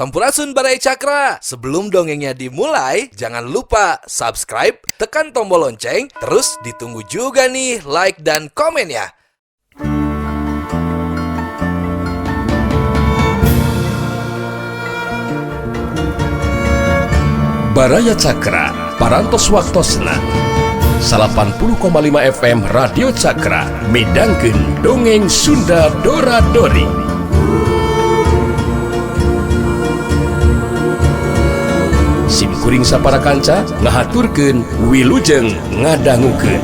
Sampurasun Barai Cakra. Sebelum dongengnya dimulai, jangan lupa subscribe, tekan tombol lonceng, terus ditunggu juga nih like dan komen ya. Baraya Cakra, parantos waktosna 80,5 FM Radio Cakra, midangkeun dongeng Sunda Dora-Dori. Simkuring sapara kanca ngahaturkeun wilujeng ngadangukeun.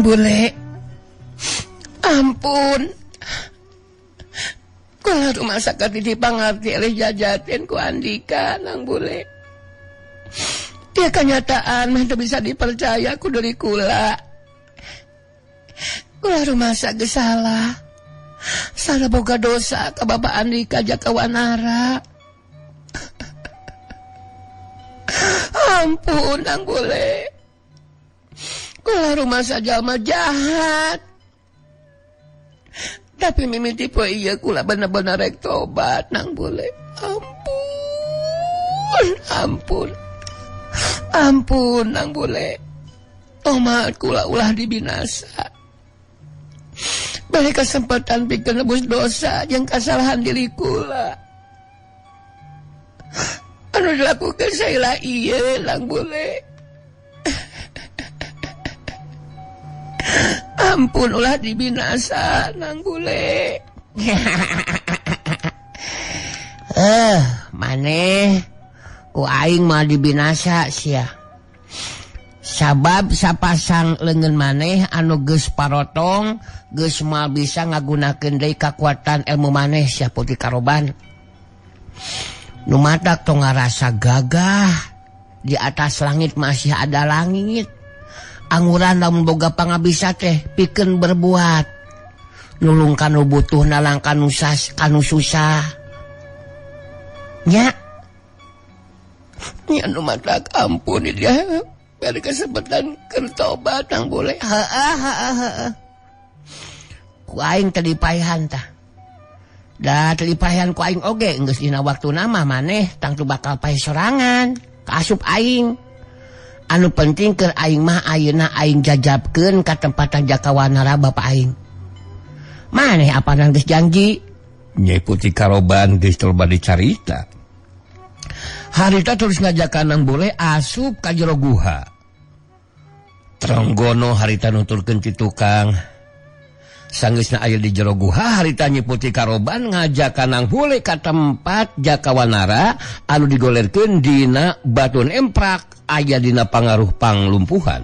Bule, ampun, kula rumah sakit dipangarti oleh jajatin ku Andika, nang bule. Dia kenyataan mah bisa dipercaya ku dari kula. Kula rumah sakit salah boga dosa ke Bapak Andika Jakawanara. Ampun, nang bule. Kula rumah saja mah jahat. Tapi mimiti po iya kula bener-bener rek tobat nang bule. Ampun nang bule. Tomat kula ulah dibinasa. Balik kesempatan bikin nebus dosa yang kesalahan diri kula. Anu dilakukan saya iya nang bule. Ampun ulah dibinasa nang bule. Maneh ku aing mah dibinasa sia. Sabab sapasang leungeun maneh anu geus parotong geus moal bisa ngagunakeun deui kakuatan ilmu maneh sia Putri Karoban. Nu matak tong ngarasa gagah di atas langit masih ada langit. Anguran lamun boga pangabisa teh pikeun berbuat nulung kanu butuh nalang kanu susah nya nu matak ampun dia bari kesempatan keur tobat nang boleh ku aing teu dipaehan tah da teu dipaehan ku aing oge geus dina waktuna mah maneh tang tu bakal pae sorangan kaasup aing. Anu penting keur aing mah ayeuna aing jajabkeun ka tempatan Jakawanara Bapak aing. Maneh apana geus janji? Nyai Putri Karoban geus loba dicarita. Harita terus ngajakan nang bule asup ka jero guha. Trenggono harita nuturkeun ti tukang. Sanggeusna aya di jero guha harita Nyai Putri Karoban ngajakan nang bule ka tempat Jakawanara anu digolerkeun dina batun emprak. Aya dina pangaruh panglumpuhan.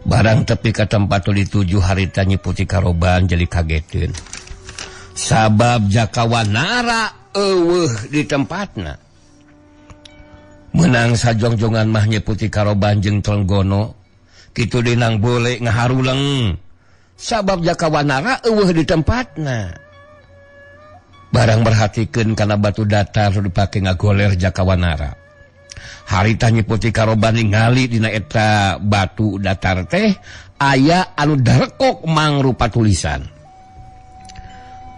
Barang tepi ka tempat dituju harita Nyai Putri Karoban jadi kageteun. Sabab Jakawanara eueuh di tempatna. Menang sajongjongan mah Nyai Putri Karoban jeung Trenggono kitu dinang bole ngaharuleng. Sabab Jakawanara eueuh di tempatna. Barang berhatikeun kana batu datar dipake ngagoler Jakawanara. Harita Nyai Putri Karoban ningali dina eta batu datar teh aya anu darekok mangrupa tulisan.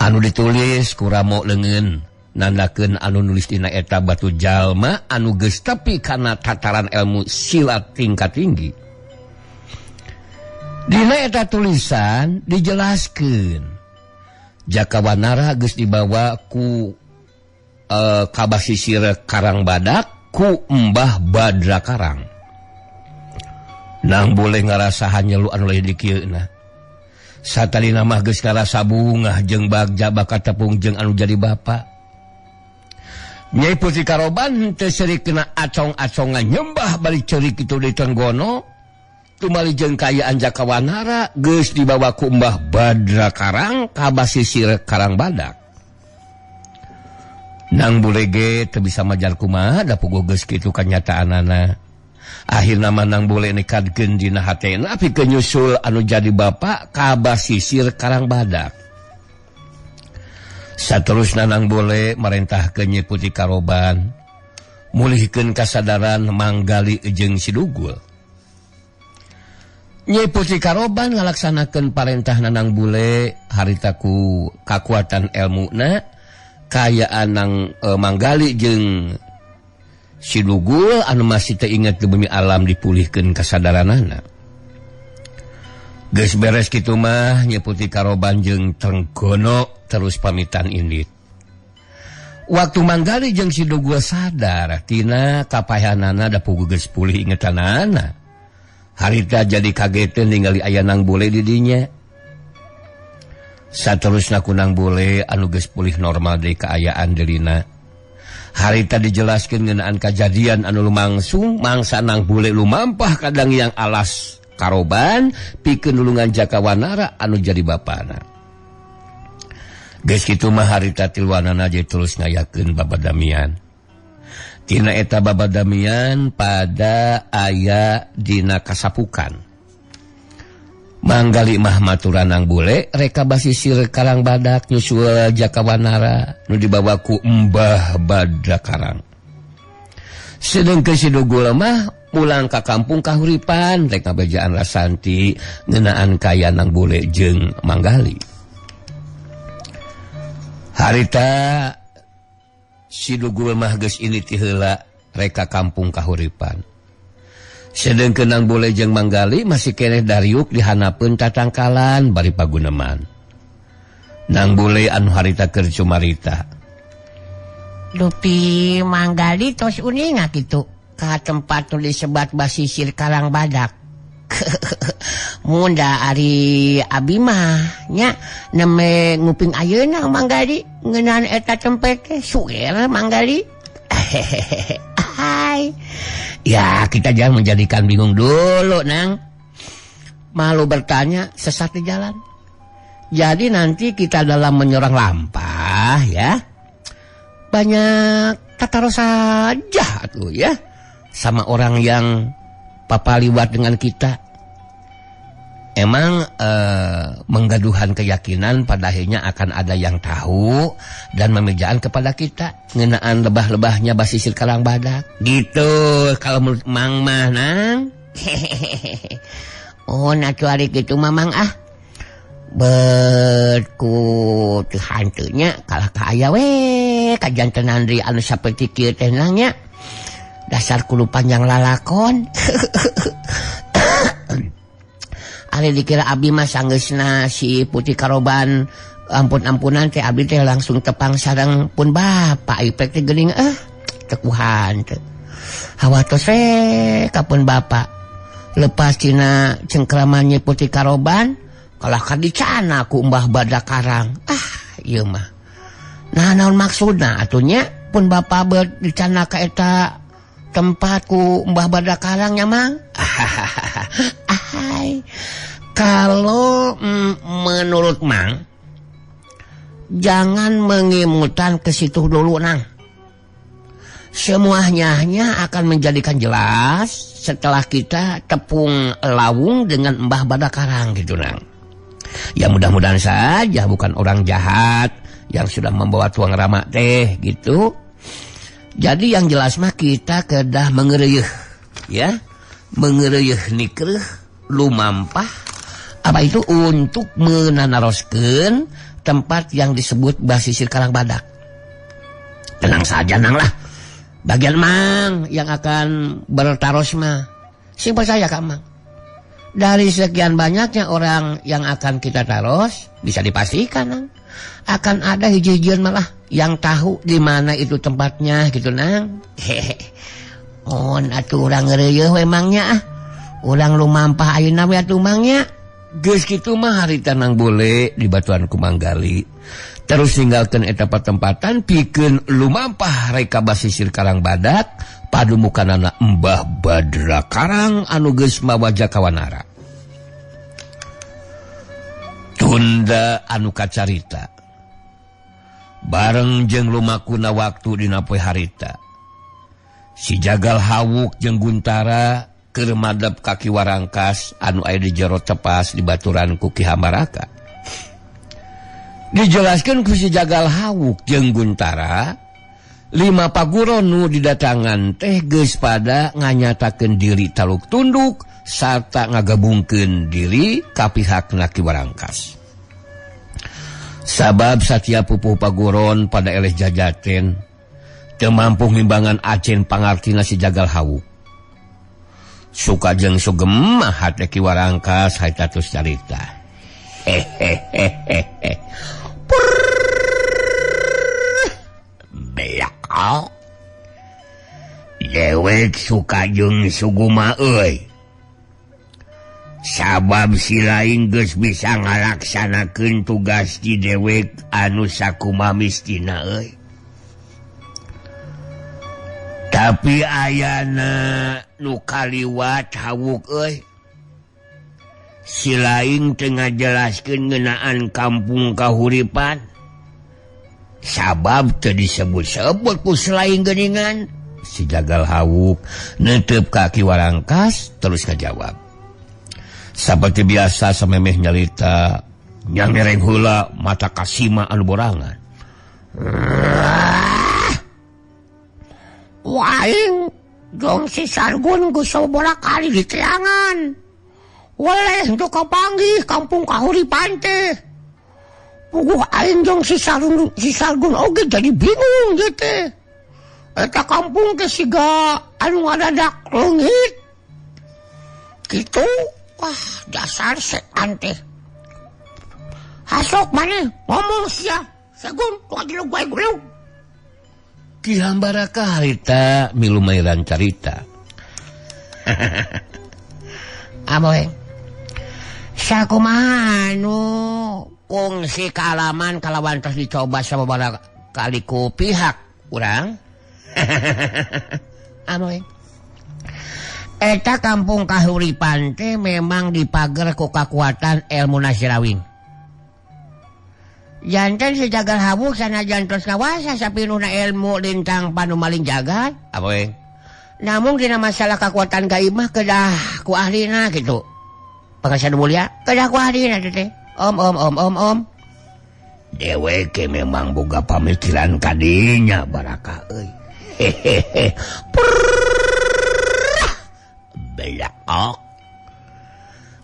Anu ditulis ku ramo leungeun nandakeun anu nulis dina eta batu jalma anu geus tepi kana tataran ilmu silat tingkat tinggi. Dina eta tulisan dijelaskeun Jakawanara geus dibawa ku ka basisir Karang Badak ku Mbah Badra Karang. Nang boleh ngarasa hanyelu anu lain di kieuna. Satalina mah geus ngarasa bungah jeung bagja bakat tepung jeung anu jadi bapa. Nyai Putri Karoban teu seurik kena acong-acongan nyembah balik ceurik kitu di Trenggono. Tumali jeung kayaan Jakawanara geus dibawa ku Mbah Badra Karang ka basisir Karang Badak. Nang bulege teu bisa majar kumaha da puguh geus kitu kanyataanana. Akhirna Nang Bule nekadkeun dina hatena pikeun nyusul anu jadi bapa ka basisir Karang Badak. Saterusna Nang Bule marentahkeun Nyi Putih Karoban mulihkeun kasadaran manggali jeung Sidugul. Nyi Putih Karoban ngalaksanakeun parentahna Nang Bule harita ku kakuatan elmuna kayaan Nang manggali jeung Sidugul anu masih teu inget ke bumi alam dipulihkeun kasadaranana. Geus beres kitu mah Nyi Putih Karoban jeung Trenggono terus pamitan indit. Waktu manggali jeung Sidugul sadar tina kapaehanana da puguh geus pulih ingetanana. Harita jadi kageteun ningali aya Nang Bule di dinya. Saterusna ku Nang Bule anu geus pulih normal deui kaayaan deurina. Harita dijelaskeun ngeunaan kajadian anu lumangsung mangsa Nang Bule lumampah kadang yang alas Karoban pikeun nulungan Jakawanara anu jadi bapana. Geus kitu mah harita tiluanana jadi terus ngayakeun babadamian. Tina eta babadamian pada aya dina kasapukan. Manggali mah maturan Nang Bule reka basisir Karang Badak nyusul Jakawanara nu dibawa ku Mbah Badakarang. Sedengkeun Sidugul mah pulang ka kampung kahuripan rek ngabejaan Rasanti ngeunaan kaya Nang Bule jeung Manggali. Harita Sidugul mah geus ini ti heula reka kampung kahuripan. Sedengkeun Nang Bule jeung Manggali masih keneh dariuk dihanapeun tatangkalan bari paguneman. Nang Bule anu harita keur cumarita. Dupi Manggali tos uninga kitu ka tempat nu disebat basisir Karang Badak. Munda ari abi mah nya neme nguping ayeuna Manggali ngeunaan eta tempat teh suger Manggali. Hai. Ya, kita jangan menjadikan bingung dulu, Nang. Malu bertanya, sesat di jalan. Jadi nanti kita dalam menyorang lampah, ya. Banyak tataru saja tuh, ya. Sama orang yang papaliwat dengan kita. Emang menggaduhan keyakinan pada akhirnya akan ada yang tahu dan memejaan kepada kita ngenaan lebah-lebahnya basisir Karang Badak. Gitu kalau menurut Mang mah Nang. Oh natu hari gitu Mamang ah. Berku teu hantunya kalah ka aya we kajanten Andri anu saperti kieu teh Nangnya. Dasar kulu panjang lalakon. Ari dikira abdi mah sanggeusna si Putih Karoban ampun-ampunan teh abdi teh langsung tepang sareng pun bapa ipek teh geuning tekuhan teh. Hawa tos we ka pun bapa. Lepas tina cengkramannya Putih Karoban kalah kadicana ku Mbah Badakarang. Ieu mah. Nah naon maksudna atunya pun bapa beut dicana ka eta tempat ku Mbah Badakarang nya Mang. Kalau menurut Mang, jangan mengimutan ke situ dulu Nang. Semuanya akan menjadikan jelas setelah kita tepung lawung dengan Mbah Badakarang gitu Nang. Ya mudah-mudahan saja bukan orang jahat yang sudah membawa tuang rama teh gitu. Jadi yang jelas mah kita kedah mengeureuh ya. Mengeureuh nikreuh lumampah apa itu untuk menanaroskeun tempat yang disebut basisir Karang Badak. Tenang saja Nang lah. Bagian Mang yang akan bertaros mah simpel saja Kak Mang. Dari sekian banyaknya orang yang akan kita taros bisa dipastikan Nang akan ada hiji-hijian malah yang tahu di mana itu tempatnya gitu Nang. On atuh urang ngeureuh we Mangnya ah. Urang lumampah ayeuna we atuh Mangnya. Geus kitu mah harita Nang Bule di batuan ku Manggali. Terus tinggalkeun eta patempatan pikeun lumampah reka basisir Karang Badak padumukanana Mbah Badakarang anu geus mawa Jakawanara. Tunda anu kacarita. bareng jeung lumakuna waktu dina poe harita. Si Jagal Hawuk jeung Guntara keur madep ka Kiwarangkas anu aya di jero tepas di baturan ku Ki Hambaraka. Dijelaskeun ku si Jagal Hawuk jeung Guntara, 5 paguron nu didatangan teh geus pada nganyatakeun diri taluk tunduk sarta ngagabungkeun diri ka pihakna Kiwarangkas. Sabab satia pupuh paguron pada eleh jajaten teu mampu ngimbangan acen pangartina si Jagal Hawuk. Suka jeung sugem hate Kiwarangkas haita tos carita. Belakau. Dewek suka jeung suguma euy. Sabab si lain geus bisa ngalaksanakeun tugas di dewek anu sakumaha mistina euy. Tapi ayana nu kaliwat Hawuk euy. Si lain teu ngajelaskeun ngeunaan kampung kahuripan. Sabab teu disebut-sebut ku selain geuningan. Si Jagal Hawuk neuteup ka Kiwarangkas terus ngajawab. Saperti biasa samemeh nyalita nyamereng heula mata kasima anu borangan. Waing jong si Sargun geus sabola kali di teangan. Waleh untuk kapanggih kampung kahuripan teh. Puguh aing jong si Sargun oge jadi bingung ge teh. Eta kampung teh siga anu ngadadak leungit. Kitu, wah dasar setan teh. Hasok maneh ngomong sia. Sargun tuh aja gue. Ki Hambaraka harita milu mairan carita. Amoy. Sakumaha anu kungsi kaalaman kalawan tos dicoba sababaraha kali ku pihak urang? Amoy. Eta kampung kahuripan teh memang dipager ku kakuatan ilmu Nasirawing. Janten si Jagal Hawuk sanajan tos ngawasa sapinuna ilmu lintang panumaling jagat. Apoe? Namun dina masalah kekuatan gaib mah kedah ku ahlina gitu. Pangasana mulia, kedah ku ahlina teh. Om. Dewek memang boga pamikiran kadinya Baraka euy. Belakok.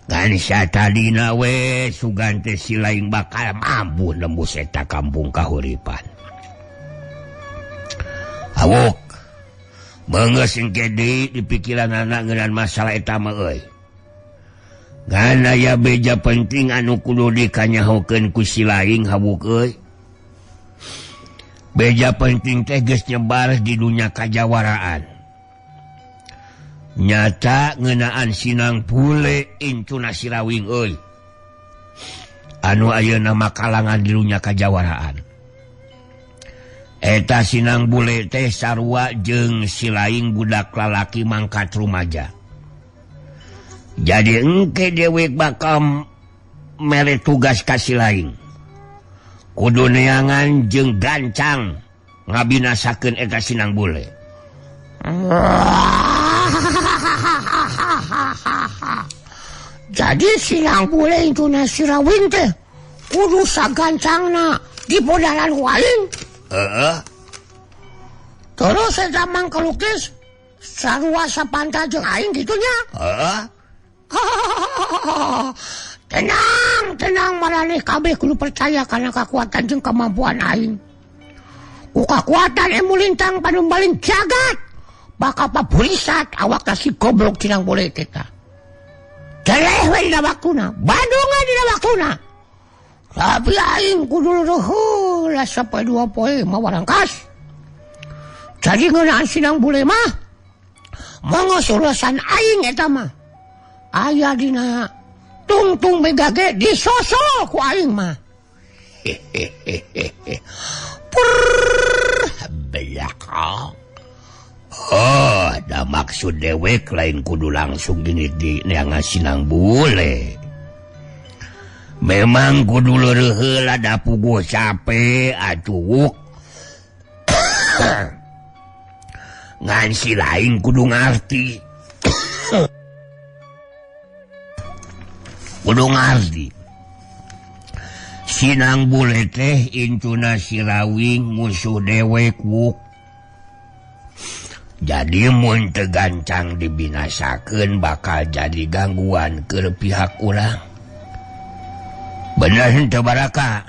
Kan satadina we sugan teh si lain bakal mampu nembus eta kampung kahuripan. Hawuk. Beungeus engke di pikiran anak ngeunaan masalah eta mah euy. Ngan aya beja penting anu kudu dikanyahokeun ku si lain Hawuk euy. Beja penting teh geus nyebar di dunya kajawaraan. Nyata ngeunaan Sinang Bule intu Nasirawing euy. Anu ayeuna mah kalangan di dunya kajawaraan. Eta Sinang Bule teh sarua jeung si lain budak lalaki mangkat rumaja. Jadi engke dewek bakal mere tugas ka si lain. Kudu neangan jeung gancang ngabinasakeun eta Sinang Bule. Jadi Sinang Bule itu Nasirawing teh kudu sagancangna di podalan waing. Terus eta mang kalukis sarua sapanta jeung aing gitunya. Tenang maraneh kabeh kudu percaya kana kekuatan jeung kemampuan aing. Ku kekuatan ilmu lintang panumbaling jagat bakal paburisat awak si goblok Sinang Bule kita. Jeleh we dina waktuna, Bandungan dina waktuna. Tapi aing kudu heula sapoe 2 poe mawarangkas. Jadi ngeunaan Sinang Bule mah mongos urusan aing eta mah. Aya dina tungtung megage disosol ku aing mah. Belakang. Oh, ada maksud dewek lain kudu langsung gini di neangan Sinang Bule. Memang kudu leureul ada puguh capek atuh. Ngan si lain kudu ngarti. Kudu ngarti. Sinang bule teh intuna si Rawing musuh dewek wuk. Jadi mun teu gancang dibinasakeun bakal jadi gangguan ke pihak urang. Bener henteu Baraka?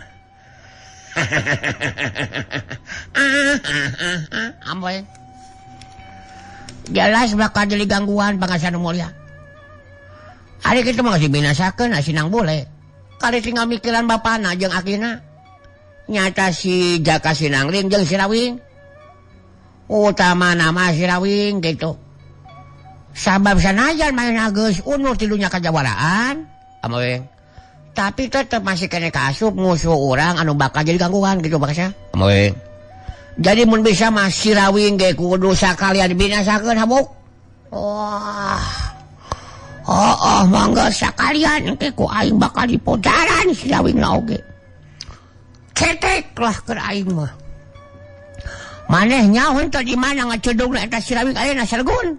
Amboy. Jelas bakal jadi gangguan pangasan mulia. Ari kitu mah dibinasakeun sinang bule. Kali tinggal mikiran bapana jeung akina. Nyata si Jaka Sinangling jeung si Rawing. Utama nama si Rawing gitu. Sabab sanajan main geus unur tilunya kajawaraan. Amoy. Tapi tetep masih kena kasup musuh orang anu bakal jadi gangguan gitu bakasnya. Amoy. Jadi mun bisa mah si Rawing ge kudu sakalian dibinasakeun habuk. Wah. Mangga sakalian engke ku aing bakal dipodaran si Rawing na oge. Cetek lah keur aing mah. Maneh nyaho henteu di mana ngacedugna eta si Rawing ayeuna Sargun.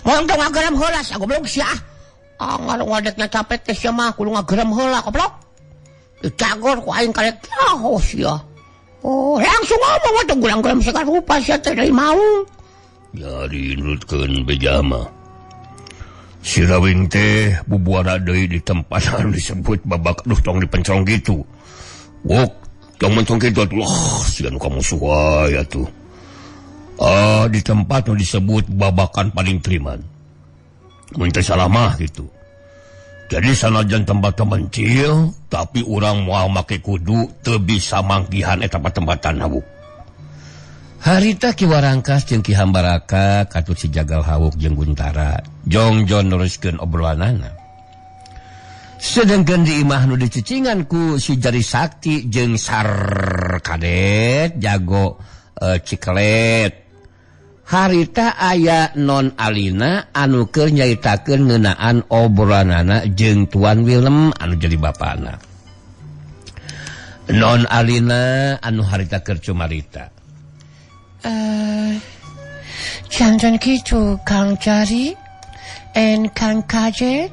Mun teu ngageram heula sa goblok sia. Ngarung wadekna capek teh sia mah kudu ngageram heula goblok. Dicagor ku aing karek nyaho sia. Langsung ngomong atuh gulang-gulang segar rupa sia teh dari mau. Jadi nurutkeun bejama. Si Rawing teh bubuara deui di tempat anu disebut babak duh tong dipencong gitu. Wok, tong mencong gitu atuh. Sian kamu suai atuh. Di tempat anu disebut babakan paling triman. Mun teh salah mah gitu. Jadi sanajan tempat mencil, tapi urang moal make kudu teu bisa manggihan eta tempatan habuk. Harita Ki Warangkas jeung Ki Hambaraka katut si Jagal Hawuk jeung Guntara jongjon neruskeun obrolanana. Sedengkeun di imah nu dicecingan ku si Jari Sakti jeung Sarkadet jago Ciklet. Harita aya non Alina anu keur nyaitakeun ngeunaan obrolanana jeung Tuan Willem anu jadi bapana. Non Alina anu harita keur cumarita. Jangan gitu Kang Jari and Kang Kajet.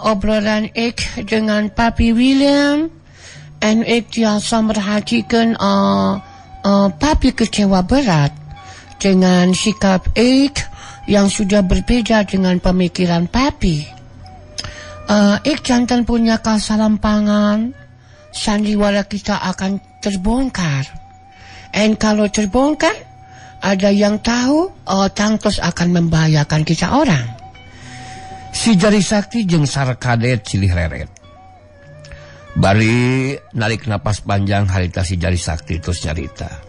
Obrolan ik dengan Papi William en ik biasa merhatikan Papi kecewa berat dengan sikap ik yang sudah berbeda dengan pemikiran Papi. Ik jantan punya kesalampangan, sandiwara kita akan terbongkar. Dan kalau terbongkar, ada yang tahu, tangtos akan membahayakan kita orang. Si Jari Sakti jeung Sarkadet silih leret. Bari narik napas panjang harita si Jari Sakti terus nyarita.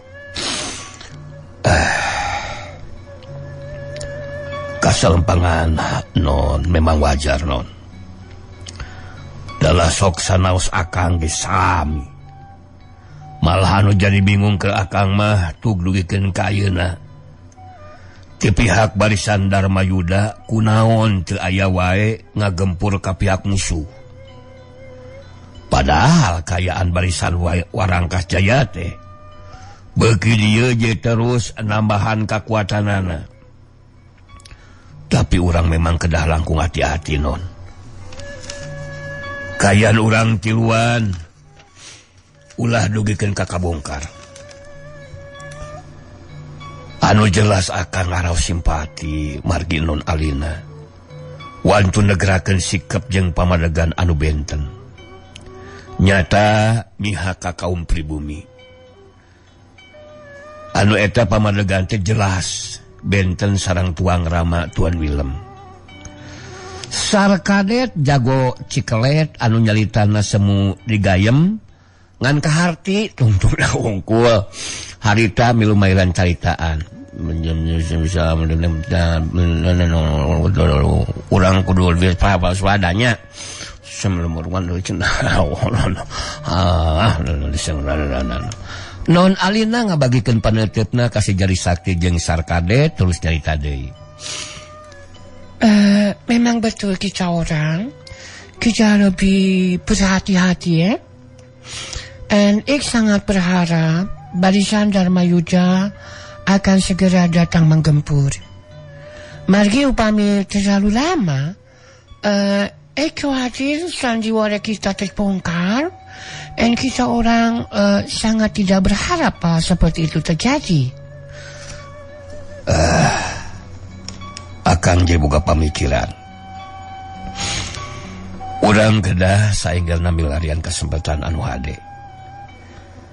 Kasalempangan non memang wajar non. Dalah sok sanaos akang ge sami. Malah anu jadi bingung ke akang mah tug dugikeun ka ayeuna. Ti pihak barisan Darmayuda kunaon teu aya wae ngagempur ka pihak musuh. Padahal kayaan barisan Warangkas Jaya teh beuki dieu je terus nambahan kakuatanana. Tapi urang memang kedah langkung hati-hati non. Kayaan urang tiluan ulah dugikeun ka kabongkar. Anu jelas akan ngaraos simpati margi non Alina. Wantu negerakeun sikap jeung pamadegan anu benten. Nyata mihak ka kaum pribumi. Anu eta pamadegan teh jelas benten sareng tuang rama Tuan Willem. Sarkadet jago Ciklet anu nyalitana semu digayem ngan kaharti tungtung wungkul harita milu mailan caritaan urang kudu lebih apa swadanya semlemurwan non Alina ngabagikeun paneuteupeuna ka si Jari Sakti jeung Sarkadet terus nyarita deui. Memang betul kita orang kita lebih berhati-hati ya. Dan ik sangat berharap barisan Dharma Yuda akan segera datang menggempur. Margi upami terlalu lama, ik khawatir sandiwara kita terbongkar, dan kita orang sangat tidak berharap seperti itu terjadi. Akan je boga pamikiran. Urang kedah saenggal namilarian kesempatan anu hade.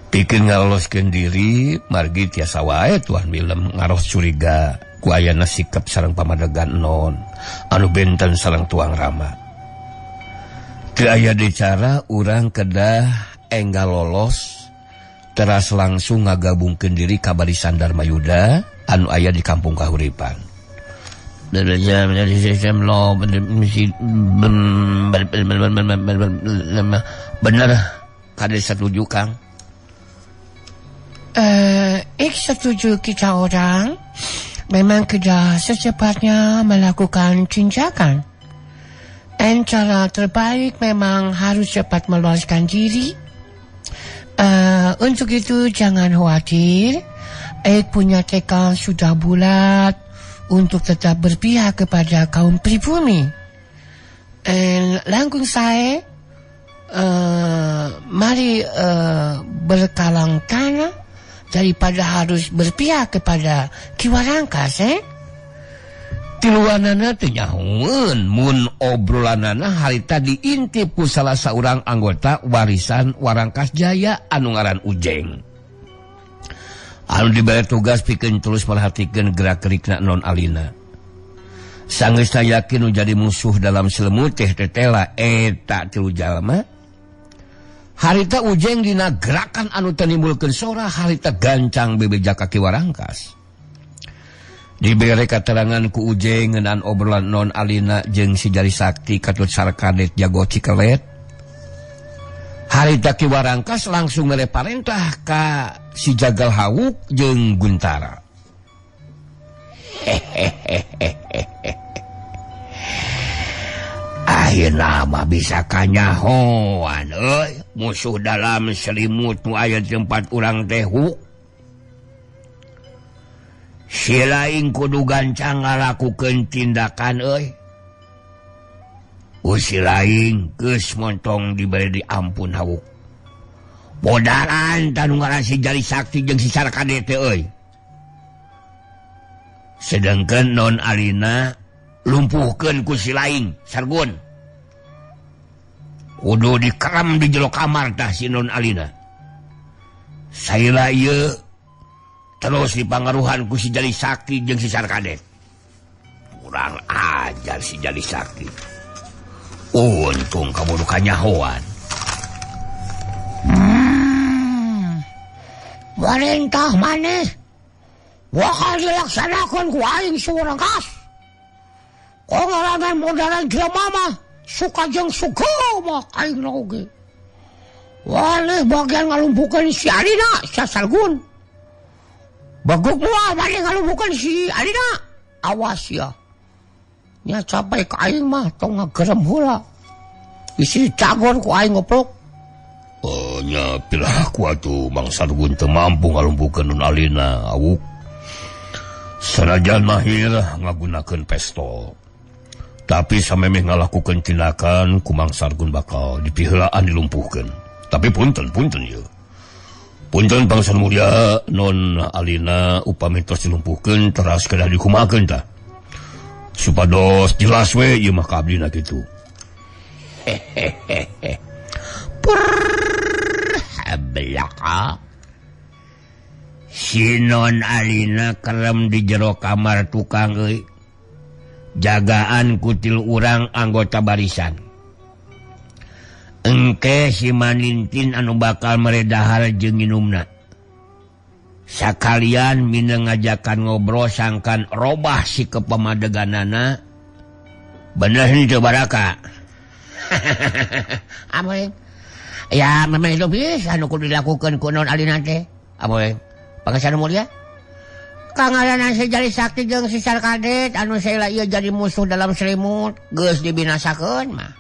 Pikeun ngaloloskeun diri margi tiasa wae Tuhan Willem ngaros curiga ku ayana sikap sareng pamadegan non anu benten sareng tuang rama. Teu aya deui cara urang kedah enggal lolos teras langsung ngagabungkeun diri ka barisan Dharma Yuda anu aya di kampung kahuripan. Bener kade setuju Kang. Ik setuju kita orang memang kita secepatnya melakukan tindakan. Dan cara terbaik memang harus cepat meloloskan diri. Untuk itu jangan khawatir. Ik punya tekad sudah bulat untuk tetap berpihak kepada kaum pribumi. Dan langkung saya, mari berkalang tanah daripada harus berpihak kepada Ki Warangkas, Tiluanana teu nyahoeun mun obrolanana harita diintip ku salah saurang anggota warisan Warangkas Jaya anu ngaran Ujeng. Anu dibere tugas pikeun terus merhatikeun gerak-gerikna non Alina. Sanggeus yakin nu jadi musuh dalam selemut teh tetela eta tilu jalma. Harita Ujeng dina gerakan anu teu nimbulkeun sora harita gancang bebejaka Ki Warangkas. Dibere katerangan ku Ujeng ngeunaan obrolan non Alina jeung si Jari Sakti katut sarkadet jago cikelet. Harita Ki Warangkas langsung mere parentah ka si Jagal Hawuk jeung Guntara. Ayeuna mah bisa kanyahoan euy musuh dalam selimut nu aya di tempat urang teh huk. Si lain kudu gancang ngalakukeun tindakan euy. Si lain geus montong dibere diampun Hawuk. Bodaran tanu ngaran si Jari Sakti jeung si Sarkade teh euy. Sedengkeun non Alina lumpuhkeun ku si lain Sargun. Kudu dikeram di jero kamar tah si non Alina. Saila ieu terus dipangaruhan ku si Jari Sakti jeung si Sarkade. Kurang ajar si Jari Sakti. Untung kamu duka nyahoan. Marintah maneh bakal dilaksanakan ku aing si Warangkas. Kok ngaranan modalan jelema mah suka jeung suka mah aing oge. Waleh bagian ngalumpukeun si Alina si Sargun. Baguk moal maneh ngalumpukeun si Alina. Awas ya. Nya capai ka aing mah tong ngagerem heula. Isi cagor ku aing ngoplok. Nya pilaku atuh Mang Sargun teu mampu ngalumpukeun non Alina Awuk. Sanajan mahir ngagunakeun pistol. Tapi samemeh ngalakukeun tindakan ku Mang Sargun bakal dipiheulaan dilumpuhkeun. Tapi punten ya. Punten Bangsan Mulia non Alina upami tos dilumpuhkeun teras kedah dikumakeun tah. Supados jelas we ieu mah ka abdina kitu. Belaka. Si non Alina kerem di jero kamar tukang euy. Jagaan kutil urang anggota barisan. Engke si Manintin anu bakal meredahar jeung nginumna. Sakalian mineng ngajakan ngobrol sangkan robah si kepamadeganana. Bener henteu Baraka. Amoy. Ya memang itu bisa anu kudu dilakukeun ku non Alina teh. Amoy. Pangasan mulia. Kangaranan si Jari Sakti jeung si Sarkadet anu saela ieu jadi musuh dalam selimut geus dibinasakeun mah.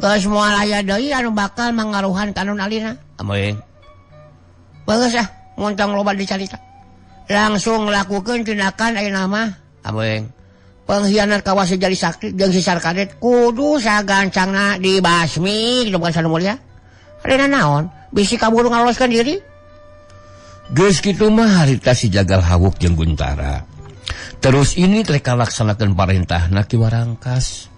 geus moal aya deui anu bakal mangaruhan kanun alina. Amoy. Bagus montong loba dicarita. Langsung lakukeun tindakan ayeuna mah. Amoy. Pengkhianat ka Wasi Jari Sakti jeung si Sarkadet kudu sagancangna dibasmi gitu bukan sanu mulia. Arena naon? Bisi kaburu ngaloloskeun diri. Geus kitu mah harita si Jagal Hawuk jeung Guntara. Terus ini trek laksanakeun parentahna Ki Warangkas.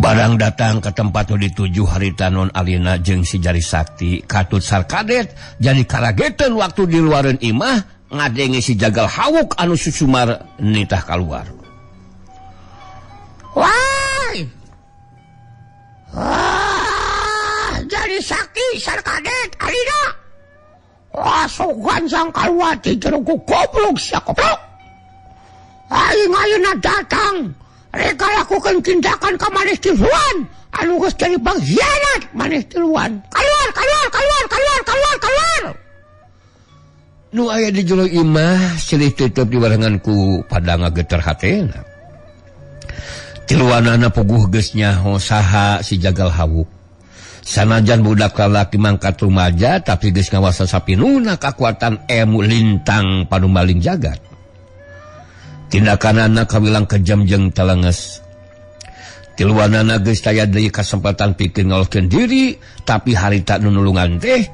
Barang datang ke tempat nu dituju harita non alina jeung si Jari Sakti, katut Sarkadet jadi karageteun waktu di luareun imah ngadenge si Jagal Hawuk anu susumar nitah kaluar. Wah! Jari Sakti Sarkadet alina. Wah, sogan sang kaluati jero ku goblok sia goblok. Aing ayeuna datang reka lakukan tindakan ka maneh tiluan anu geus jadi pengkhianat maneh tiluan. Keluar. Nu aya di jero imah silih tutup diwarangan ku padang geter hatena. Tiluanana puguh geus nyaho saha si Jagal Hawuk. Sanajan budak lalaki mangkat rumaja tapi geus ngawasa sapinuna kakuatan ilmu lintang panumaling jagat. Tindakanana kawilang kejam jeung telenges. Tiluanana geus taya deui kasempatan pikeun ngoloskeun diri, tapi harita nu nulungan teh